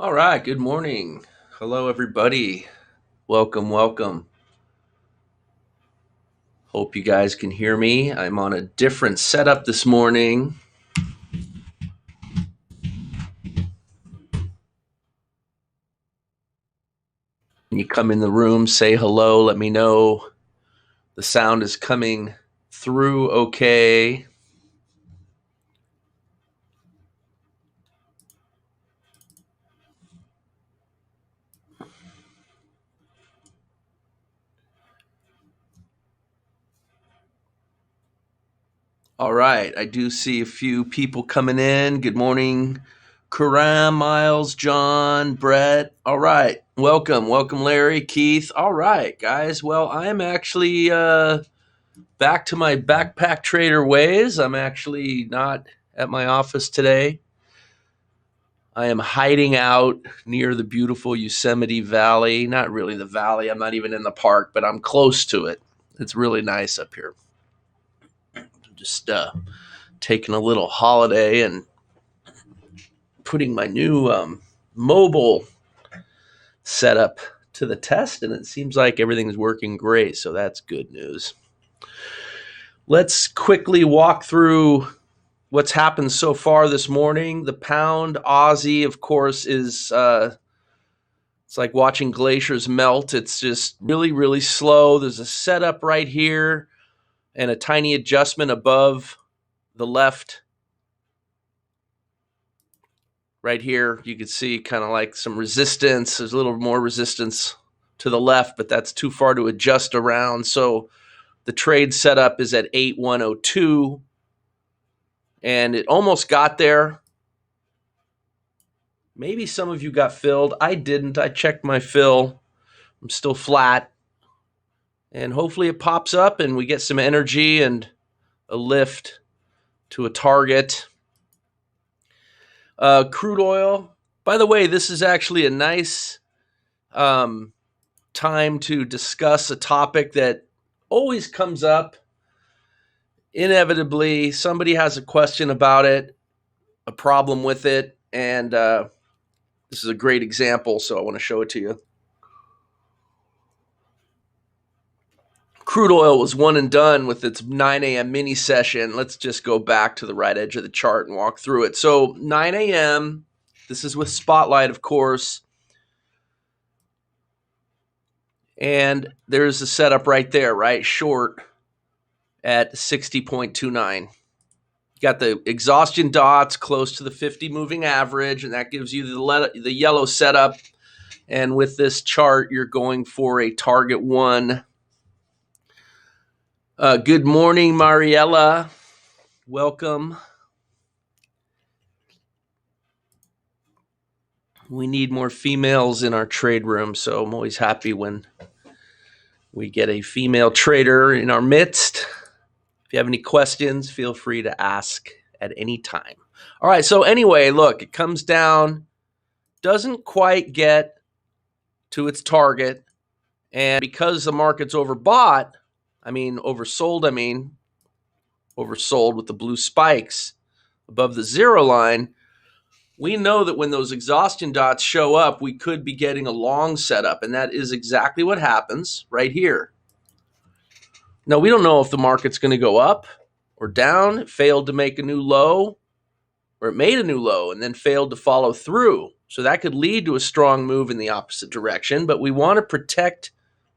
All right, good morning. Hello, everybody. Welcome, welcome. Hope you guys can hear me. I'm on a different setup this morning. When you come in the room, say hello. Let me know the sound is coming through okay. All right, I do see a few people coming in. Good morning, Karam, Miles, John, Brett. All right, welcome, Larry, Keith. All right, guys. Well, I'm actually back to my backpack trader ways. I'm actually not at my office today. I am hiding out near the beautiful Yosemite Valley. Not really the valley. I'm not even in the park, but I'm close to it. It's really nice up here. I'm just taking a little holiday and putting my new mobile setup to the test, and it seems like everything's working great, so that's good news. Let's quickly walk through what's happened so far this morning. The pound Aussie, of course, is it's like watching glaciers melt. It's just really, really slow. There's a setup right here and a tiny adjustment above the left. Right here, you can see kind of like some resistance. There's a little more resistance to the left, but that's too far to adjust around. So the trade setup is at 8102, and it almost got there. Maybe some of you got filled. I didn't. I checked my fill. I'm still flat. And hopefully it pops up and we get some energy and a lift to a target. Crude oil. By the way, this is actually a nice time to discuss a topic that always comes up. Inevitably, somebody has a question about it, a problem with it, and this is a great example, so I want to show it to you. Crude oil was one and done with its 9 a.m. mini session. Let's just go back to the right edge of the chart and walk through it. So 9 a.m., this is with Spotlight, of course. And there's a setup right there, right? Short at 60.29. You got the exhaustion dots close to the 50 moving average, and that gives you the yellow setup. And with this chart, you're going for a target one. Good morning, Mariella. Welcome. We need more females in our trade room, so I'm always happy when we get a female trader in our midst. If you have any questions, feel free to ask at any time. All right, so anyway, look, it comes down, doesn't quite get to its target, and because the market's oversold with the blue spikes above the zero line, we know that when those exhaustion dots show up, we could be getting a long setup, and that is exactly what happens right here. Now, we don't know if the market's going to go up or down. It failed to make a new low, or it made a new low and then failed to follow through. So that could lead to a strong move in the opposite direction, but we want to protect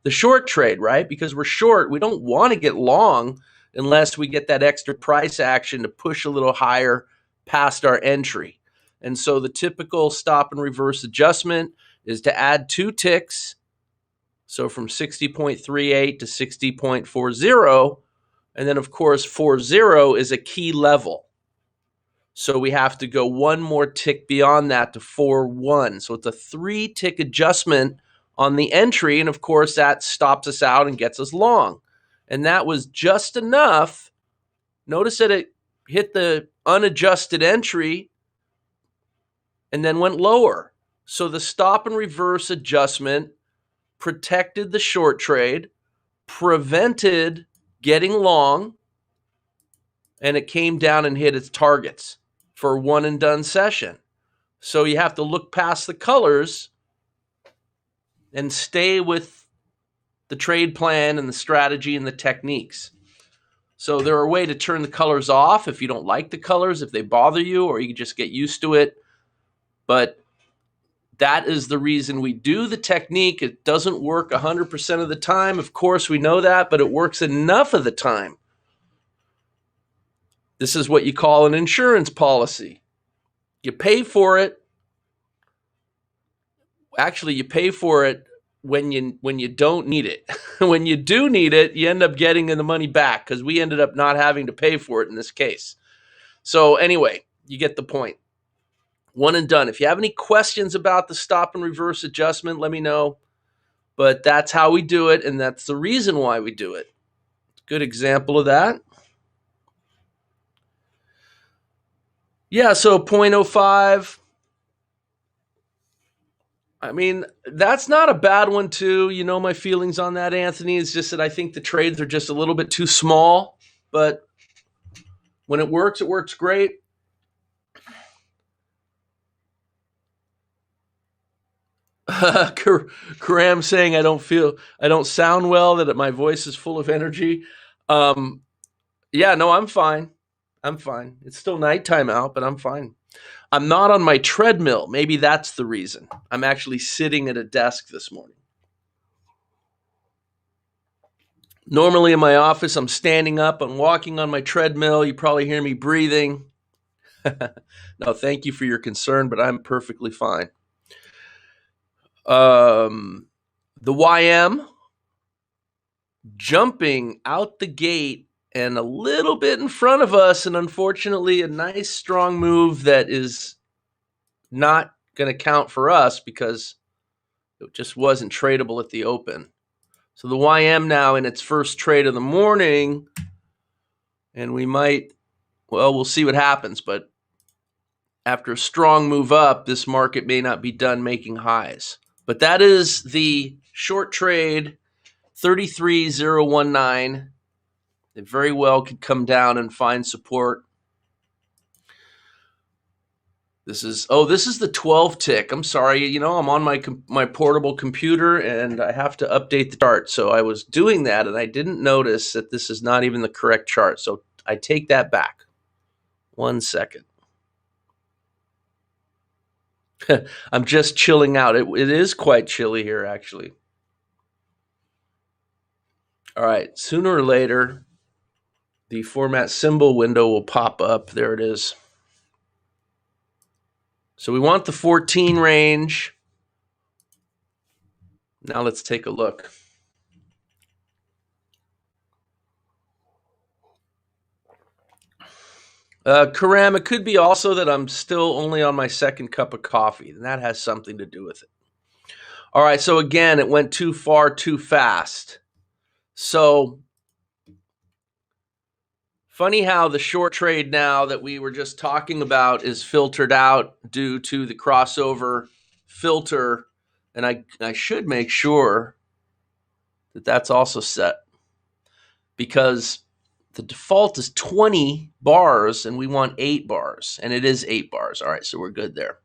the short trade, right? Because we're short. We don't want to get long unless we get that extra price action to push a little higher past our entry. And so the typical stop and reverse adjustment is to add 2 ticks. So from 60.38 to 60.40. And then, of course, 40 is a key level. So we have to go one more tick beyond that to 41. So it's a 3-tick adjustment on the entry. And, of course, that stops us out and gets us long. And that was just enough. Notice that it hit the unadjusted entry and then went lower. So the stop and reverse adjustment protected the short trade, prevented getting long, and it came down and hit its targets for a one and done session. So you have to look past the colors and stay with the trade plan and the strategy and the techniques. So there are a way to turn the colors off if you don't like the colors, if they bother you, or you can just get used to it. But that is the reason we do the technique. It doesn't work 100% of the time. Of course, we know that, but it works enough of the time. This is what you call an insurance policy. You pay for it. Actually, you pay for it when you don't need it. When you do need it, you end up getting the money back, because we ended up not having to pay for it in this case. So anyway, you get the point. One and done. If you have any questions about the stop and reverse adjustment, let me know. But that's how we do it, and that's the reason why we do it. Good example of that. Yeah, so 0.05. I mean, that's not a bad one too. You know my feelings on that, Anthony. It's just that I think the trades are just a little bit too small. But when it works great. Karam saying I don't sound well, that my voice is full of energy. Yeah, no, I'm fine. It's still nighttime out, but I'm fine. I'm not on my treadmill. Maybe that's the reason. I'm actually sitting at a desk this morning. Normally in my office, I'm standing up, I'm walking on my treadmill. You probably hear me breathing. No, thank you for your concern, but I'm perfectly fine. The YM jumping out the gate and a little bit in front of us, and unfortunately a nice strong move that is not going to count for us because it just wasn't tradable at the open. So the YM now in its first trade of the morning, and we'll see what happens, but after a strong move up, this market may not be done making highs. But that is the short trade, 33,019. It very well could come down and find support. This is the 12 tick. I'm sorry, I'm on my portable computer and I have to update the chart. So I was doing that and I didn't notice that this is not even the correct chart. So I take that back. 1 second. I'm just chilling out. It is quite chilly here, actually. All right, sooner or later, the format symbol window will pop up. There it is. So we want the 14 range. Now let's take a look. Karam, it could be also that I'm still only on my second cup of coffee, and that has something to do with it. All right, so again, it went too far too fast. So funny how the short trade now that we were just talking about is filtered out due to the crossover filter. And I should make sure that that's also set, because the default is 20 bars and we want 8 bars, and it is 8 bars. All right, so we're good there.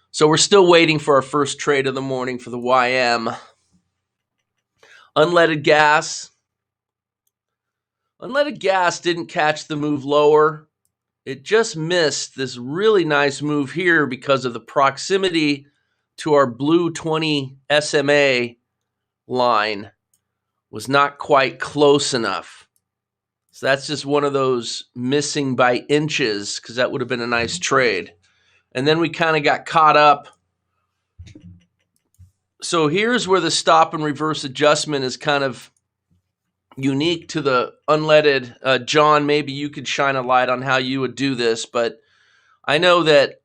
So we're still waiting for our first trade of the morning for the YM. Unleaded gas. Unleaded gas didn't catch the move lower. It just missed this really nice move here because of the proximity to our blue 20 SMA line was not quite close enough. So that's just one of those missing by inches, because that would have been a nice trade. And then we kind of got caught up. So here's where the stop and reverse adjustment is kind of unique to the unleaded. John, maybe you could shine a light on how you would do this, but I know that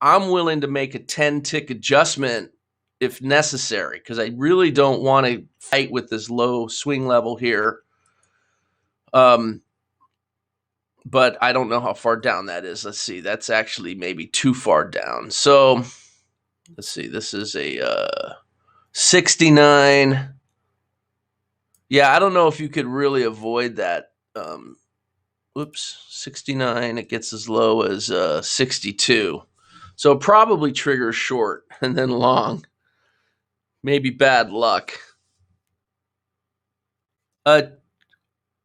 I'm willing to make a 10-tick adjustment if necessary, because I really don't want to fight with this low swing level here. But I don't know how far down that is. Let's see. That's actually maybe too far down. So let's see. This is a 69. Yeah, I don't know if you could really avoid that. Oops, 69. It gets as low as 62. So it probably triggers short and then long. Maybe bad luck.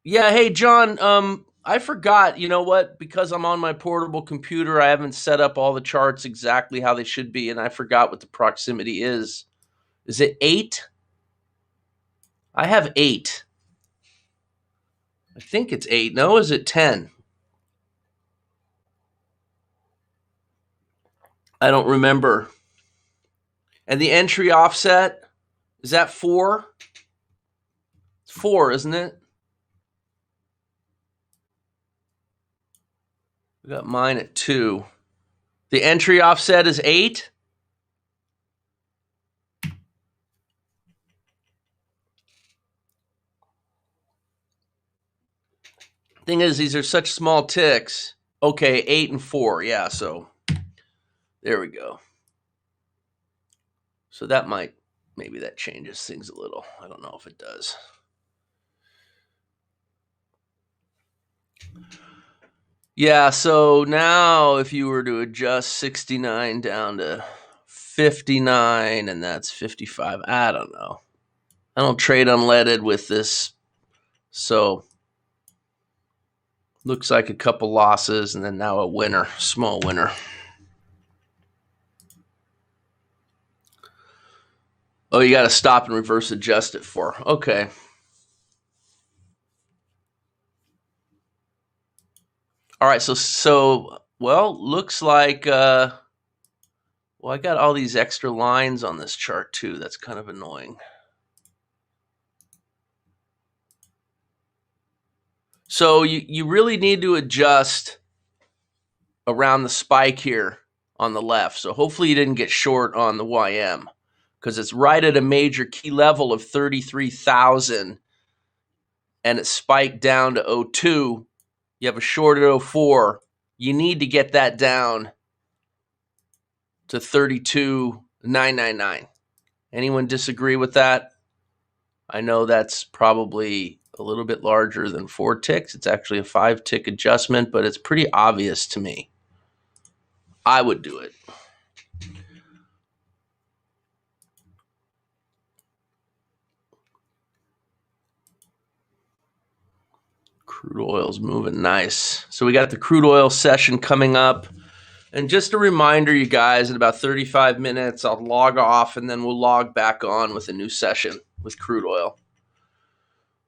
Yeah, hey John, I forgot, you know what? Because I'm on my portable computer, I haven't set up all the charts exactly how they should be, and I forgot what the proximity is. Is it 8? I have 8. I think it's 8. No, is it 10? I don't remember. And the entry offset, is that 4? It's 4, isn't it? We got mine at 2. The entry offset is 8? Thing is, these are such small ticks. Okay, 8 and 4. Yeah, so there we go. So that might, maybe that changes things a little. I don't know if it does. Yeah, so now if you were to adjust 69 down to 59, and that's 55, I don't know. I don't trade unleaded with this, so looks like a couple losses and then now a winner, small winner. Oh, you got to stop and reverse adjust it for. Okay. All right, so well, looks like well, I got all these extra lines on this chart too. That's kind of annoying. So you really need to adjust around the spike here on the left. So hopefully you didn't get short on the YM because it's right at a major key level of 33,000 and it spiked down to 02. You have a short at 04. You need to get that down to 32,999. Anyone disagree with that? I know that's probably a little bit larger than 4 ticks. It's actually a 5 tick adjustment, but it's pretty obvious to me. I would do it. Crude oil's moving nice. So we got the crude oil session coming up. And just a reminder, you guys, in about 35 minutes, I'll log off and then we'll log back on with a new session with crude oil.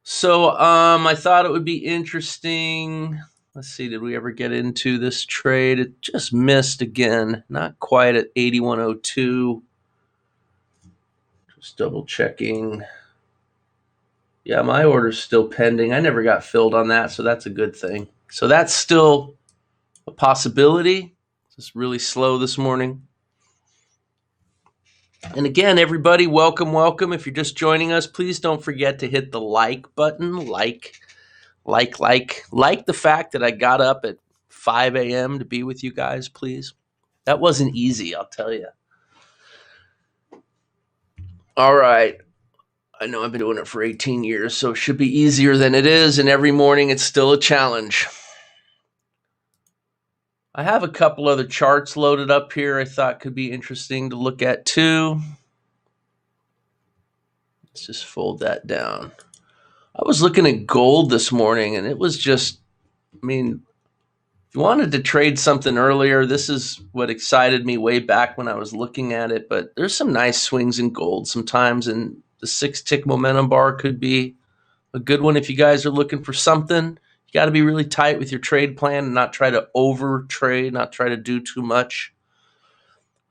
So I thought it would be interesting. Let's see, did we ever get into this trade? It just missed again. Not quite at 81.02. Just double checking. Yeah, my order's still pending. I never got filled on that, so that's a good thing. So that's still a possibility. It's really slow this morning. And again, everybody, welcome, welcome. If you're just joining us, please don't forget to hit the like button. Like the fact that I got up at 5 a.m. to be with you guys, please. That wasn't easy, I'll tell you. All right. I know I've been doing it for 18 years, so it should be easier than it is, and every morning it's still a challenge. I have a couple other charts loaded up here I thought could be interesting to look at too. Let's just fold that down. I was looking at gold this morning, and it was just, I mean, if you wanted to trade something earlier, this is what excited me way back when I was looking at it, but there's some nice swings in gold sometimes, and the 6-tick momentum bar could be a good one if you guys are looking for something. You got to be really tight with your trade plan and not try to over trade, not try to do too much.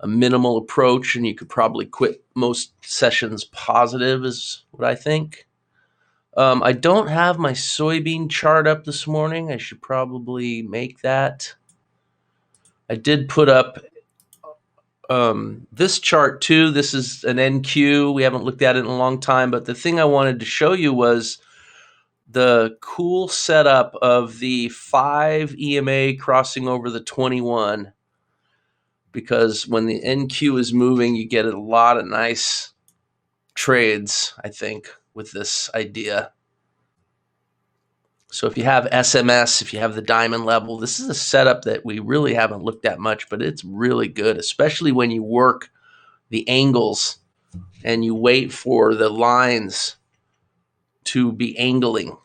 A minimal approach, and you could probably quit most sessions positive is what I think. I don't have my soybean chart up this morning. I should probably make that. I did put up this chart too. This is an NQ. We haven't looked at it in a long time, but the thing I wanted to show you was the cool setup of the 5 EMA crossing over the 21, because when the NQ is moving, you get a lot of nice trades, I think, with this idea. So if you have SMS, if you have the diamond level, this is a setup that we really haven't looked at much, but it's really good, especially when you work the angles and you wait for the lines to be angling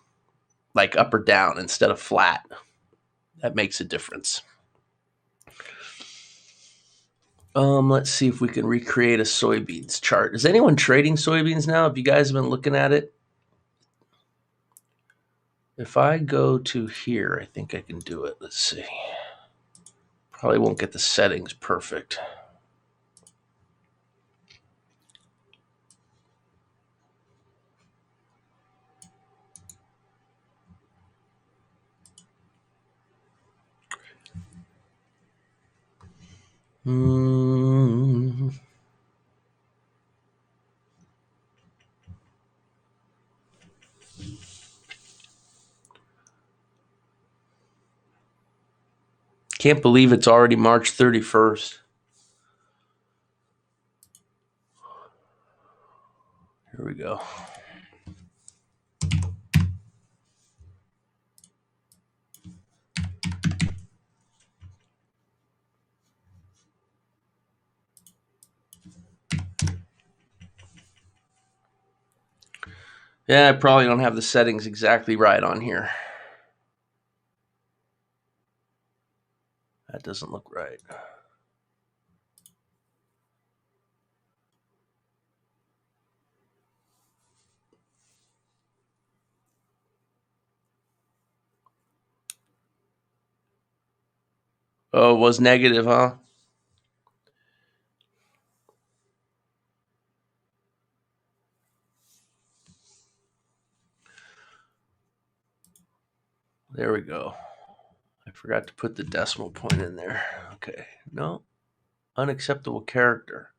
like up or down instead of flat. That makes a difference. Let's see if we can recreate a soybeans chart. Is anyone trading soybeans now? Have you guys been looking at it? If I go to here, I think I can do it. Let's see. Probably won't get the settings perfect. Can't believe it's already March 31st. Here we go. Yeah, I probably don't have the settings exactly right on here. That doesn't look right. Oh, it was negative, huh? There we go. I forgot to put the decimal point in there. Okay. No. Unacceptable character.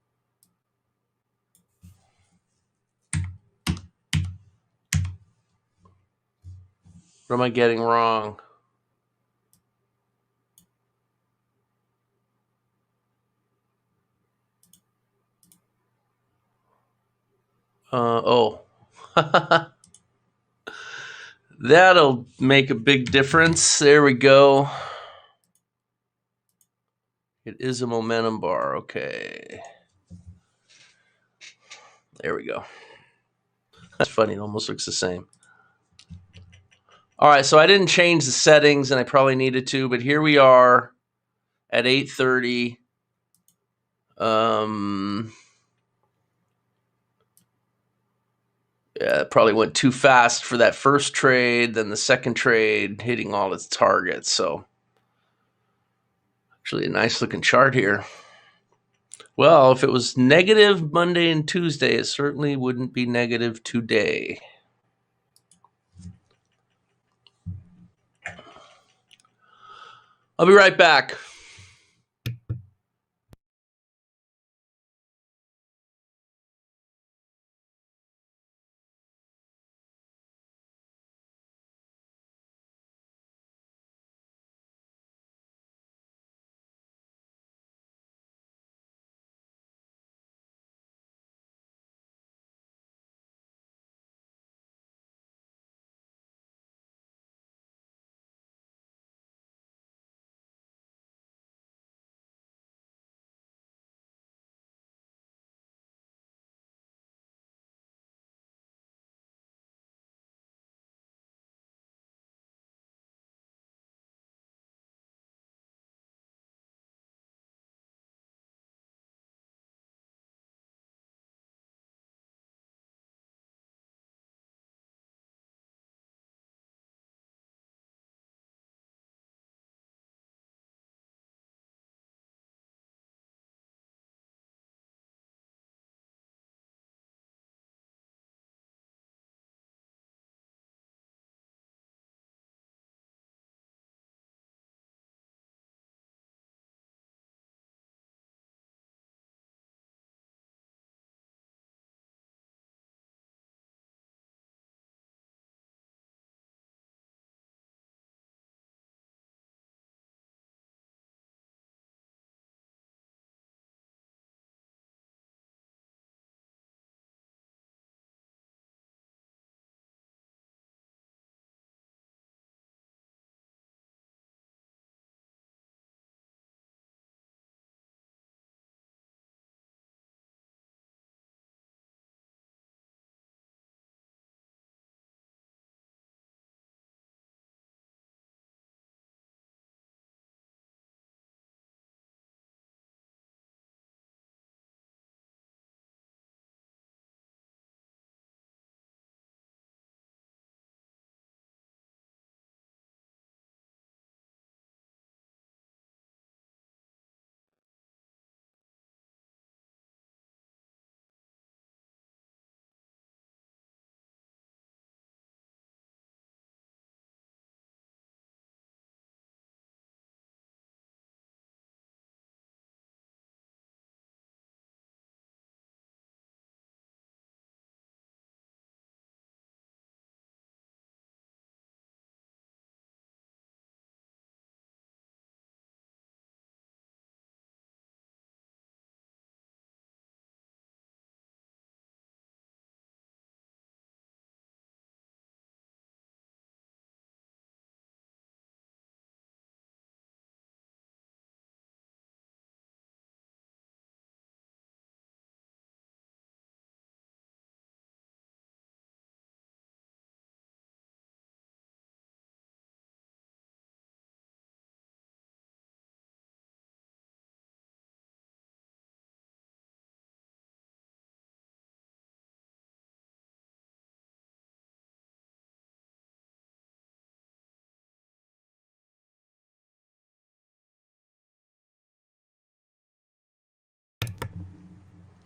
What am I getting wrong? Oh. That'll make a big difference. There we go. It is a momentum bar. Okay. There we go. That's funny. It almost looks the same. All right. So I didn't change the settings, and I probably needed to, but here we are at 8:30. Yeah, it probably went too fast for that first trade. Then the second trade hitting all its targets. So actually a nice looking chart here. Well, if it was negative Monday and Tuesday, it certainly wouldn't be negative today. I'll be right back.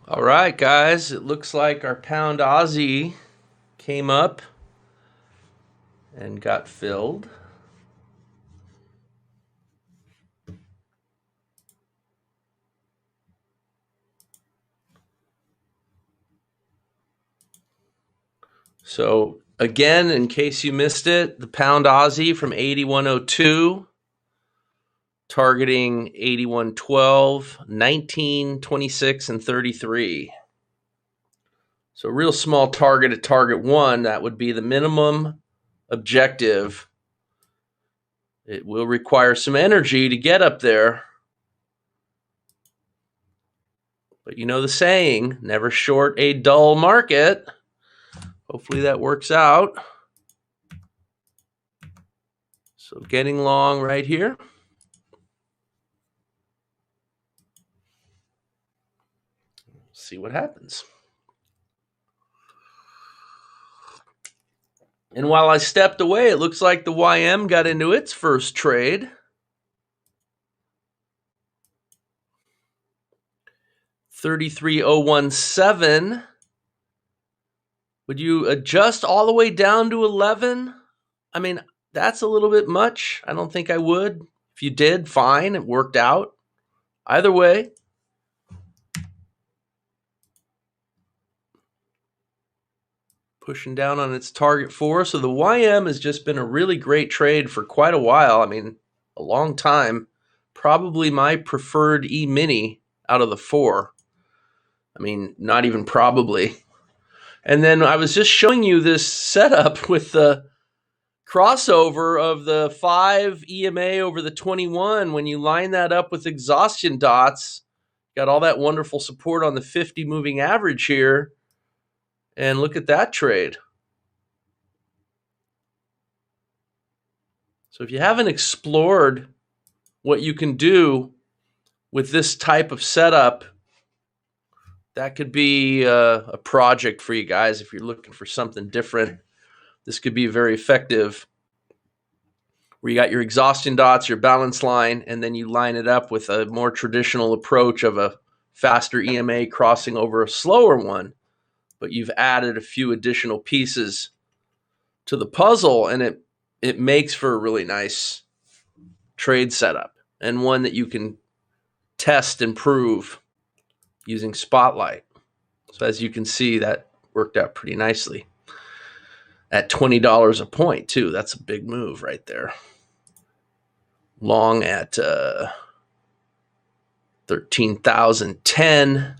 All right, guys, it looks like our pound Aussie came up and got filled. So again, in case you missed it, the pound Aussie from 81.02 targeting 81.12, 19, 26, and 33. So real small target at target 1, that would be the minimum objective. It will require some energy to get up there. But you know the saying, never short a dull market. Hopefully that works out. So getting long right here. See what happens. And while I stepped away, it looks like the YM got into its first trade. 33.017. Would you adjust all the way down to 11? I mean, that's a little bit much. I don't think I would. If you did, fine. It worked out. Either way. Pushing down on its target 4. So the YM has just been a really great trade for quite a while. I mean, a long time. Probably my preferred E-mini out of the 4. I mean, not even probably. And then I was just showing you this setup with the crossover of the 5 EMA over the 21. When you line that up with exhaustion dots, got all that wonderful support on the 50 moving average here. And look at that trade. So if you haven't explored what you can do with this type of setup, that could be a project for you guys. If you're looking for something different, this could be very effective, where you got your exhaustion dots, your balance line, and then you line it up with a more traditional approach of a faster EMA crossing over a slower one. But you've added a few additional pieces to the puzzle, and it makes for a really nice trade setup, and one that you can test and prove using Spotlight. So as you can see, that worked out pretty nicely. At $20 a point, too. That's a big move right there. Long at 13,010.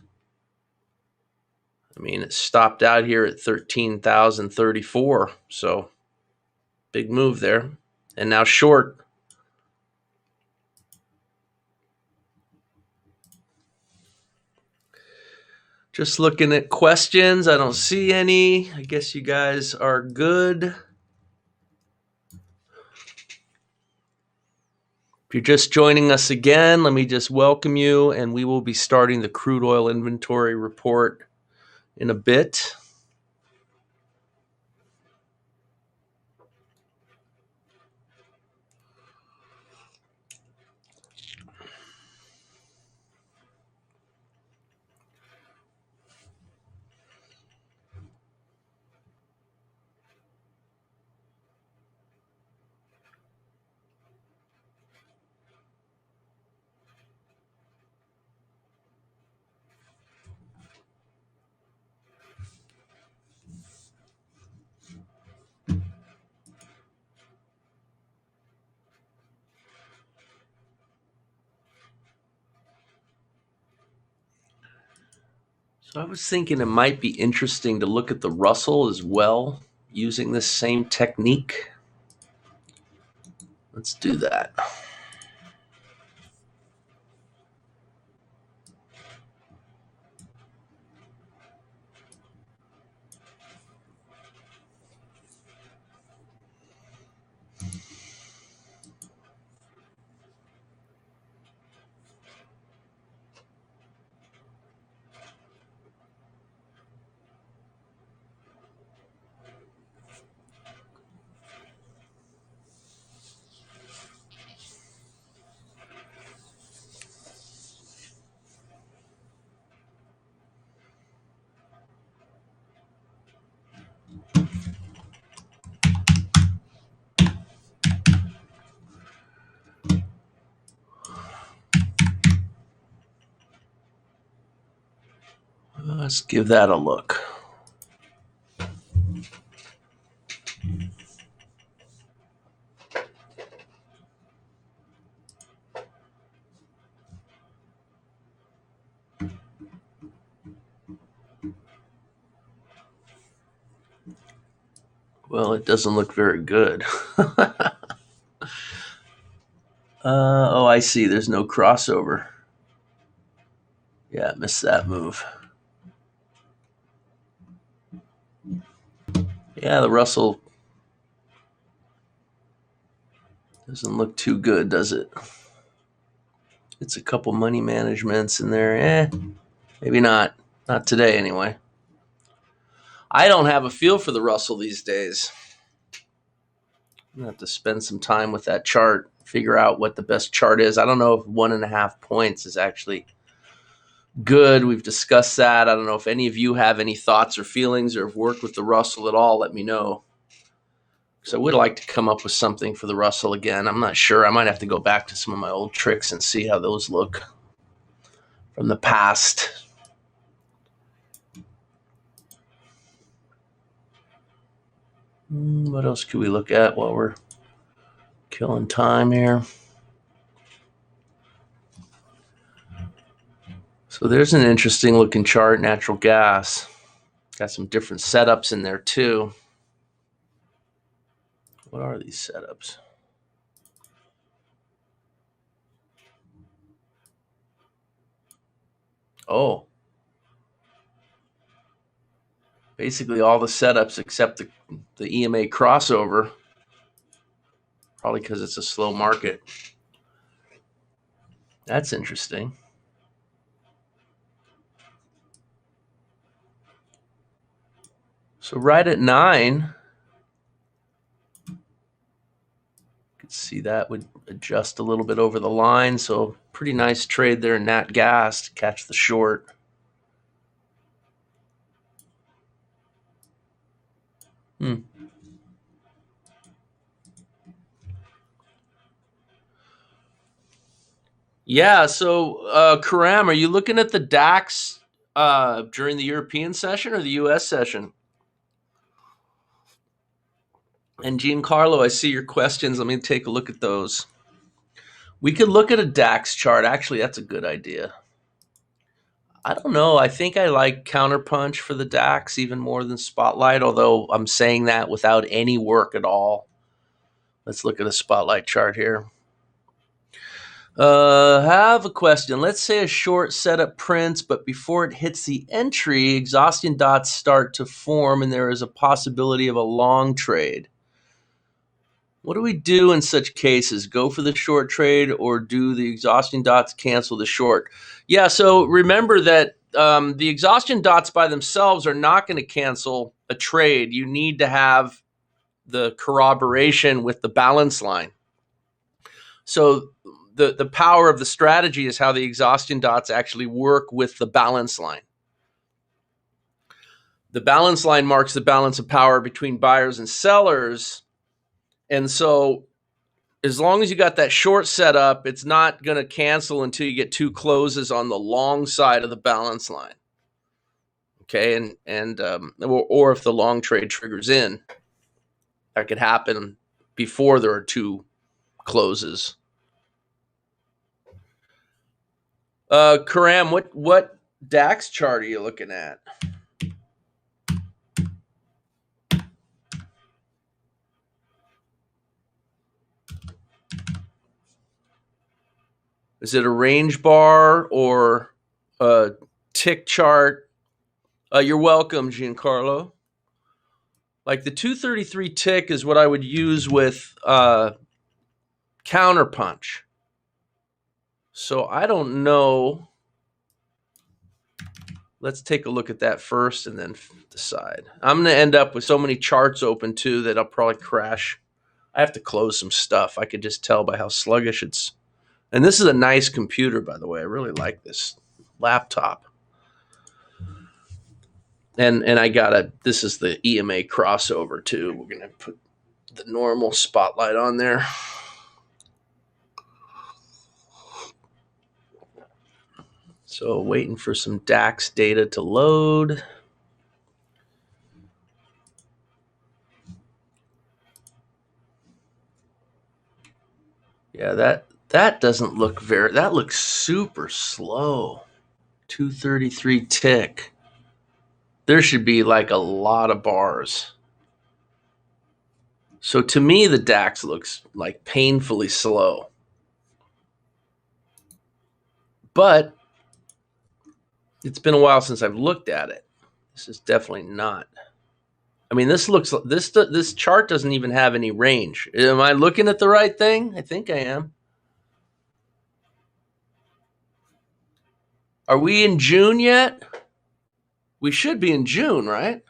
I mean, it stopped out here at 13,034. So big move there. And now short. Just looking at questions. I don't see any. I guess you guys are good. If you're just joining us again, let me just welcome you, and we will be starting the crude oil inventory report in a bit. So I was thinking it might be interesting to look at the Russell as well, using this same technique. Let's do that. Let's give that a look. Well, it doesn't look very good. Oh, I see. There's no crossover. Yeah, missed that move. Yeah, the Russell doesn't look too good, does it? It's a couple money managements in there. Maybe not. Not today, anyway. I don't have a feel for the Russell these days. I'm going to have to spend some time with that chart, figure out what the best chart is. I don't know if 1.5 points is actually good. We've discussed that. I don't know if any of you have any thoughts or feelings or have worked with the Russell at all. Let me know. Because I would like to come up with something for the Russell again. I'm not sure. I might have to go back to some of my old tricks and see how those look from the past. What else could we look at while we're killing time here? So there's an interesting looking chart, natural gas. Got some different setups in there too. What are these setups? Oh, basically all the setups except the EMA crossover, probably because it's a slow market. That's interesting. So right at 9, you could see that would adjust a little bit over the line. So pretty nice trade there in Nat Gas to catch the short. Yeah, so Karam, are you looking at the DAX during the European session or the US session? And Giancarlo, I see your questions. Let me take a look at those. We could look at a DAX chart. Actually, that's a good idea. I don't know. I think I like Counterpunch for the DAX even more than Spotlight, although I'm saying that without any work at all. Let's look at a Spotlight chart here. Have a question. Let's say a short setup prints, but before it hits the entry, exhaustion dots start to form and there is a possibility of a long trade. What do we do in such cases? Go for the short trade or do the exhaustion dots cancel the short? Yeah, so remember that the exhaustion dots by themselves are not going to cancel a trade. You need to have the corroboration with the balance line. So the power of the strategy is how the exhaustion dots actually work with the balance line. The balance line marks the balance of power between buyers and sellers. And so as long as you got that short set up, it's not going to cancel until you get 2 closes on the long side of the balance line. Okay, or if the long trade triggers in, that could happen before there are 2 closes. Karam, what DAX chart are you looking at? Is it a range bar or a tick chart? You're welcome, Giancarlo. Like the 233 tick is what I would use with Counterpunch. So I don't know. Let's take a look at that first and then decide. I'm going to end up with so many charts open too that I'll probably crash. I have to close some stuff. I could just tell by how sluggish it's. And this is a nice computer, by the way. I really like this laptop. And I got this is the EMA crossover too. We're going to put the normal spotlight on there. So waiting for some DAX data to load. Yeah, that doesn't look that looks super slow. 233 tick. There should be like a lot of bars. So to me, the DAX looks like painfully slow. But it's been a while since I've looked at it. This is definitely not. I mean, this chart doesn't even have any range. Am I looking at the right thing? I think I am. Are we in June yet? We should be in June, right?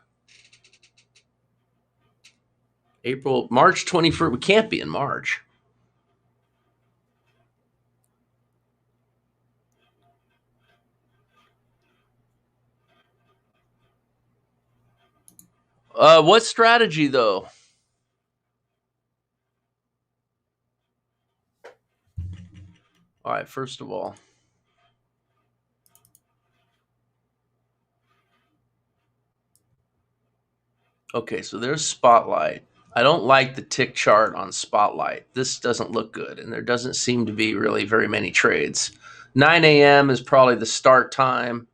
April, March 21st. We can't be in March. What strategy, though? All right, first of all. Okay, so there's Spotlight. I don't like the tick chart on Spotlight. This doesn't look good, and there doesn't seem to be really very many trades. 9 a.m. is probably the start time,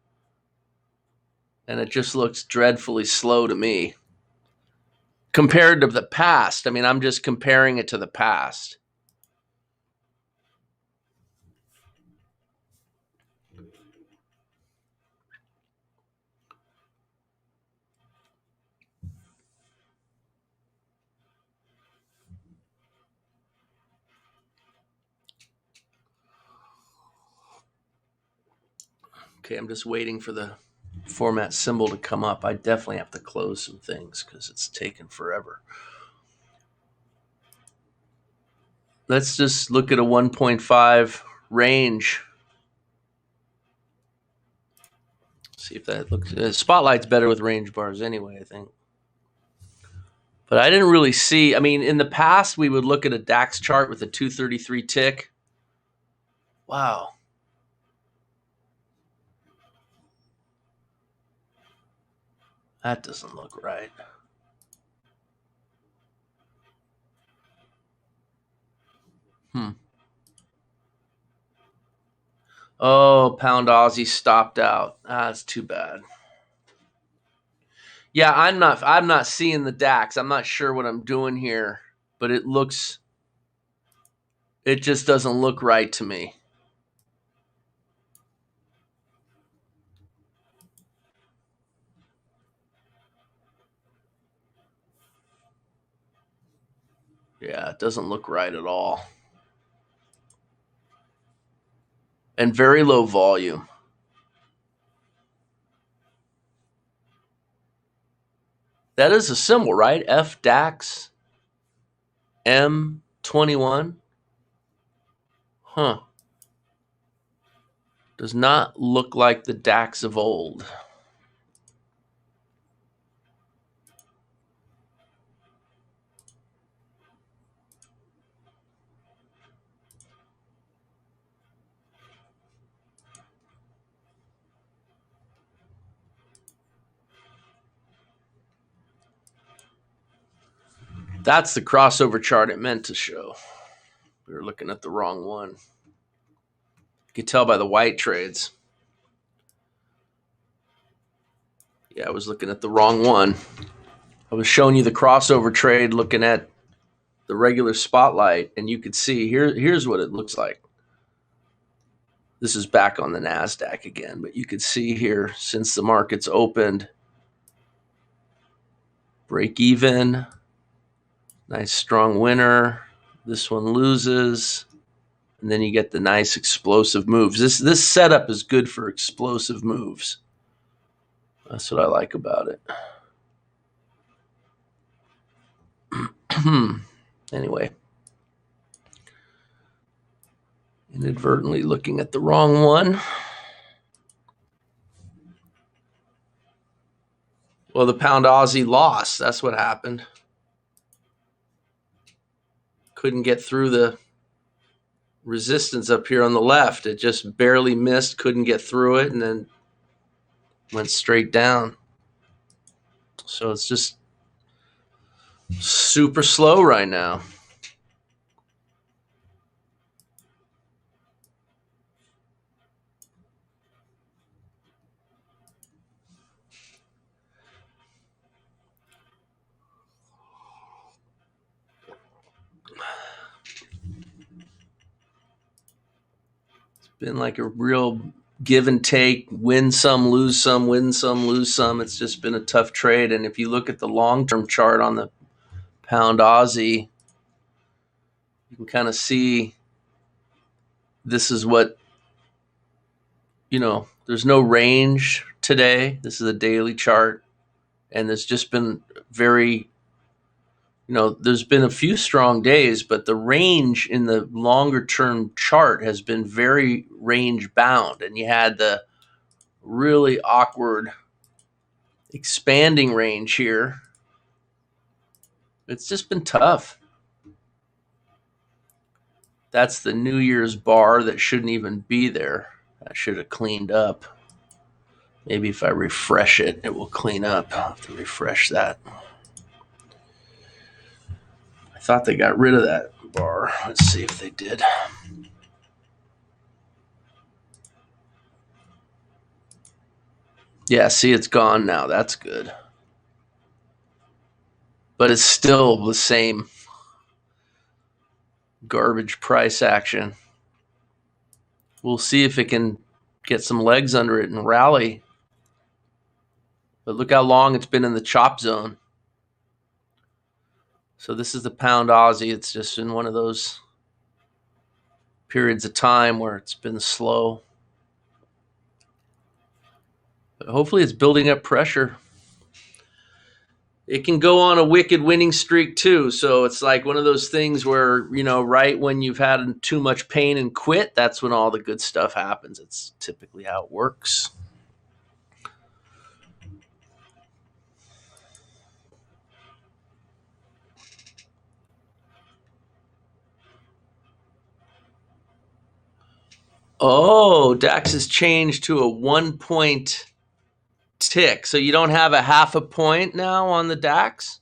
and it just looks dreadfully slow to me. Compared to the past, I mean, I'm just comparing it to the past. Okay, I'm just waiting for the format symbol to come up. I definitely have to close some things because it's taken forever. Let's just look at a 1.5 range. See if that looks. Spotlight's better with range bars anyway, I think. But I didn't really see. I mean, in the past, we would look at a DAX chart with a 233 tick. Wow. That doesn't look right. Oh, pound Aussie stopped out. That's too bad. Yeah, I'm not seeing the DAX. I'm not sure what I'm doing here, but it just doesn't look right to me. Yeah, it doesn't look right at all. And very low volume. That is a symbol, right? FDAX M21. Huh. Does not look like the DAX of old. That's the crossover chart it meant to show. We were looking at the wrong one. You could tell by the white trades. Yeah, I was looking at the wrong one. I was showing you the crossover trade looking at the regular Spotlight, and you could see here's what it looks like. This is back on the NASDAQ again, but you could see here since the market's opened, break even, nice strong winner. This one loses, and then you get the nice explosive moves. This setup is good for explosive moves. That's what I like about it. Anyway, inadvertently looking at the wrong one. Well, the pound Aussie lost. That's what happened. Couldn't get through the resistance up here on the left. It just barely missed, couldn't get through it, and then went straight down. So it's just super slow right now. It's been like a real give and take, win some, lose some, win some, lose some. It's just been a tough trade. And if you look at the long-term chart on the pound Aussie, you can kind of see this is what, there's no range today. This is a daily chart. And there's just been there's been a few strong days, but the range in the longer term chart has been very range bound. And you had the really awkward expanding range here. It's just been tough. That's the New Year's bar that shouldn't even be there. I should have cleaned up. Maybe if I refresh it, it will clean up. I'll have to refresh that. I thought they got rid of that bar. Let's see if they did. Yeah, see, it's gone now. That's good. But it's still the same garbage price action. We'll see if it can get some legs under it and rally. But look how long it's been in the chop zone. So this is the pound Aussie. It's just in one of those periods of time where it's been slow. But hopefully it's building up pressure. It can go on a wicked winning streak too. So it's like one of those things where, right when you've had too much pain and quit, that's when all the good stuff happens. It's typically how it works. Oh, DAX has changed to a 1-point tick. So you don't have a half a point now on the DAX?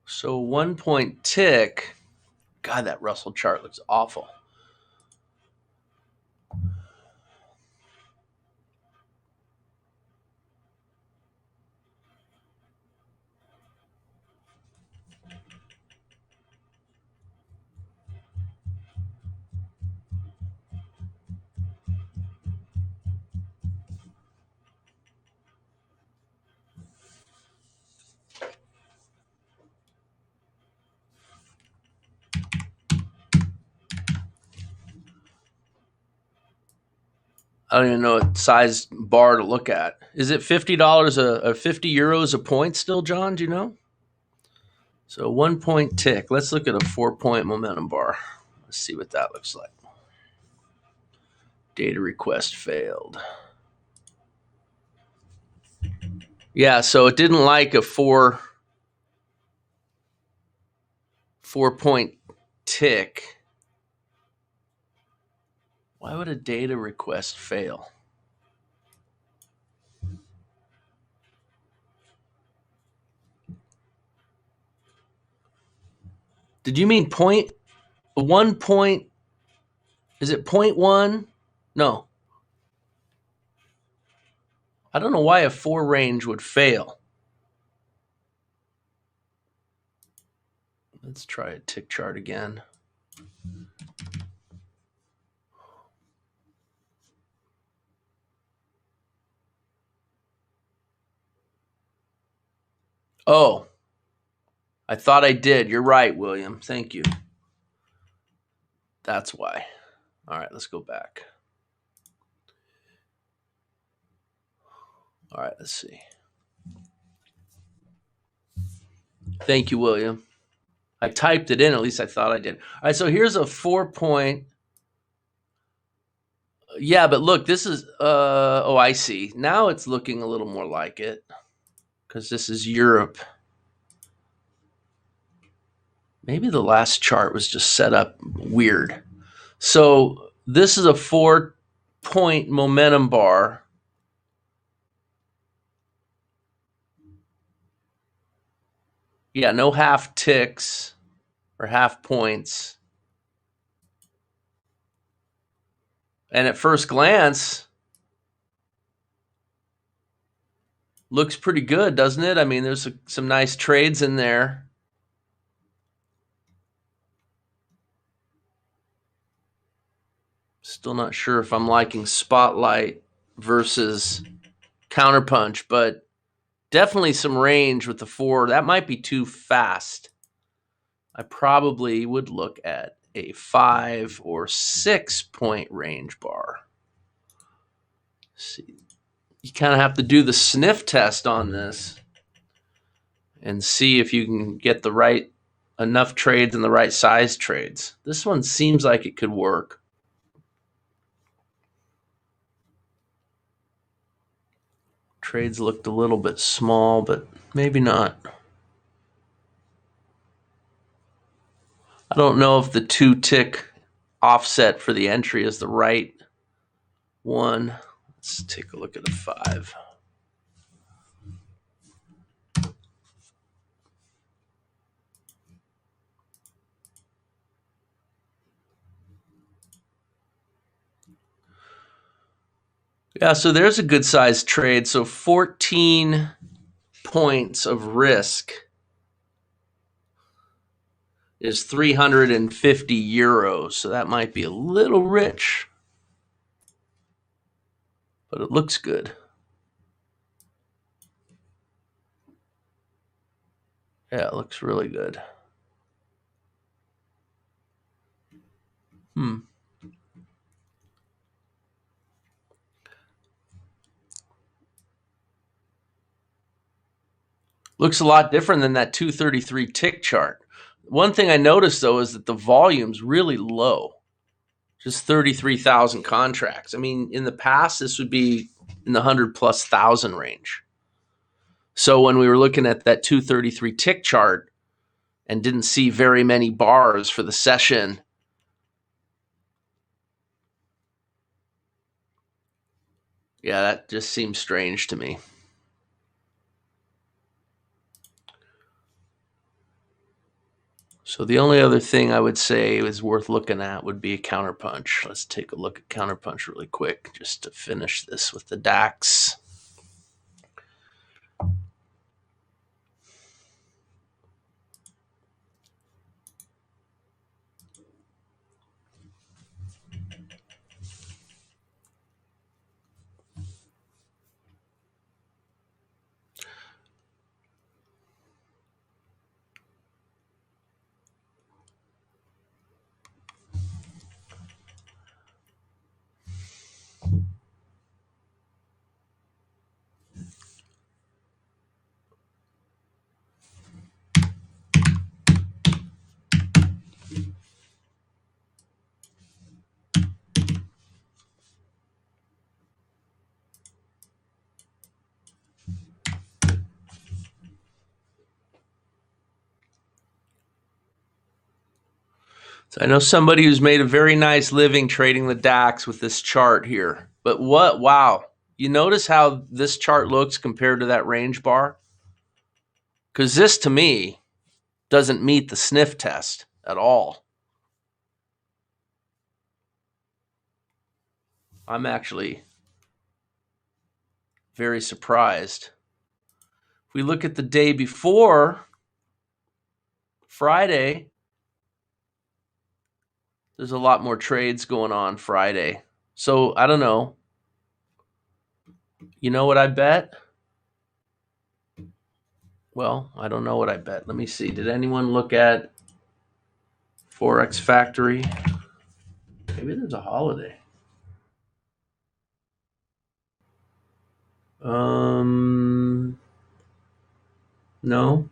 So 1-point tick. God, that Russell chart looks awful. I don't even know what size bar to look at. Is it $50 or 50 euros a point still, John? Do you know? So 1-point tick. Let's look at a 4-point momentum bar. Let's see what that looks like. Data request failed. Yeah, so it didn't like a 4-point tick. Why would a data request fail? Did you mean 1 point? Is it 0.1? No. I don't know why a 4 range would fail. Let's try a tick chart again. Oh, I thought I did. You're right, William. Thank you. That's why. All right, let's go back. All right, let's see. Thank you, William. I typed it in. At least I thought I did. All right, so here's a 4-point. Yeah, but look, this is, oh, I see. Now it's looking a little more like it because this is Europe. Maybe the last chart was just set up weird. So this is a 4-point momentum bar. Yeah, no half ticks or half points. And at first glance, looks pretty good, doesn't it? I mean, there's some nice trades in there. Still not sure if I'm liking Spotlight versus Counterpunch, but definitely some range with the 4. That might be too fast. I probably would look at a 5 or 6-point range bar. See, you kind of have to do the sniff test on this and see if you can get the right enough trades and the right size trades. This one seems like it could work. Trades looked a little bit small, but maybe not. I don't know if the 2-tick offset for the entry is the right one. Let's take a look at a 5. Yeah, so there's a good sized trade. So 14 points of risk is 350 euros. So that might be a little rich, but it looks good. Yeah, it looks really good. Looks a lot different than that 233 tick chart. One thing I noticed, though, is that the volume's really low. Just 33,000 contracts. I mean, in the past, this would be in the 100+ thousand range. So when we were looking at that 233 tick chart and didn't see very many bars for the session, yeah, that just seems strange to me. So the only other thing I would say is worth looking at would be a counterpunch. Let's take a look at counterpunch really quick just to finish this with the DAX. So I know somebody who's made a very nice living trading the DAX with this chart here. But what? Wow. You notice how this chart looks compared to that range bar? Because this, to me, doesn't meet the sniff test at all. I'm actually very surprised. If we look at the day before, Friday, there's a lot more trades going on Friday. So I don't know. You know what I bet? Well, I don't know what I bet. Let me see. Did anyone look at Forex Factory? Maybe there's a holiday. No.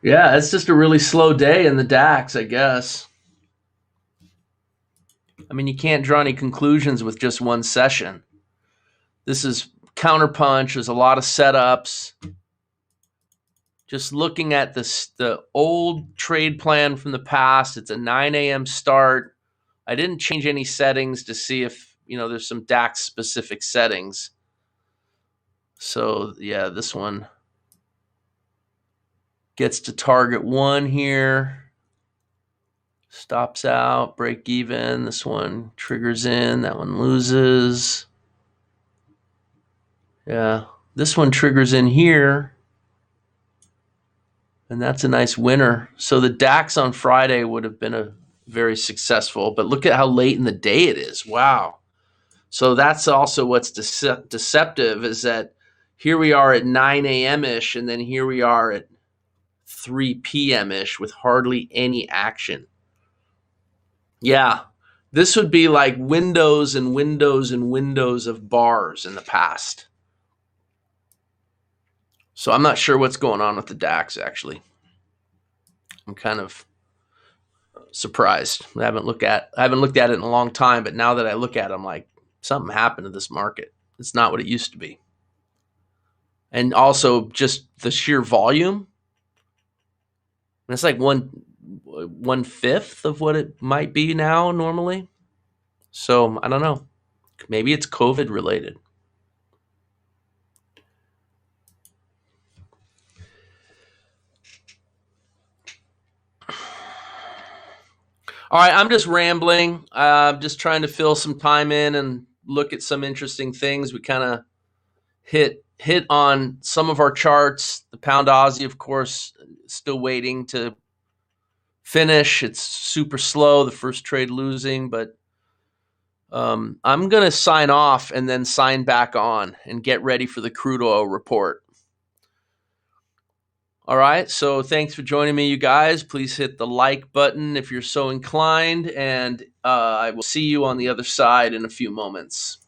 Yeah, it's just a really slow day in the DAX, I guess. I mean, you can't draw any conclusions with just one session. This is counterpunch. There's a lot of setups. Just looking at the old trade plan from the past, it's a 9 a.m. start. I didn't change any settings to see if, there's some DAX specific settings. So yeah, this one gets to target 1 here. Stops out, break even. This one triggers in, that one loses. Yeah, this one triggers in here. And that's a nice winner. So the DAX on Friday would have been a very successful, but look at how late in the day it is. Wow. So that's also what's deceptive is that here we are at 9 a.m.-ish, and then here we are at 3 p.m.-ish with hardly any action. Yeah, this would be like windows and windows and windows of bars in the past. So I'm not sure what's going on with the DAX, actually. I'm kind of surprised. I haven't looked at it in a long time, but now that I look at it, I'm like, something happened to this market. It's not what it used to be. And also just the sheer volume. It's like one fifth of what it might be now normally. So I don't know. Maybe it's COVID related. All right, I'm just rambling. I'm just trying to fill some time in and look at some interesting things. We kind of hit on some of our charts. The pound Aussie, of course, still waiting to finish. It's super slow. The first trade losing, but I'm going to sign off and then sign back on and get ready for the crude oil report. All right, so thanks for joining me, you guys. Please hit the like button if you're so inclined, and I will see you on the other side in a few moments.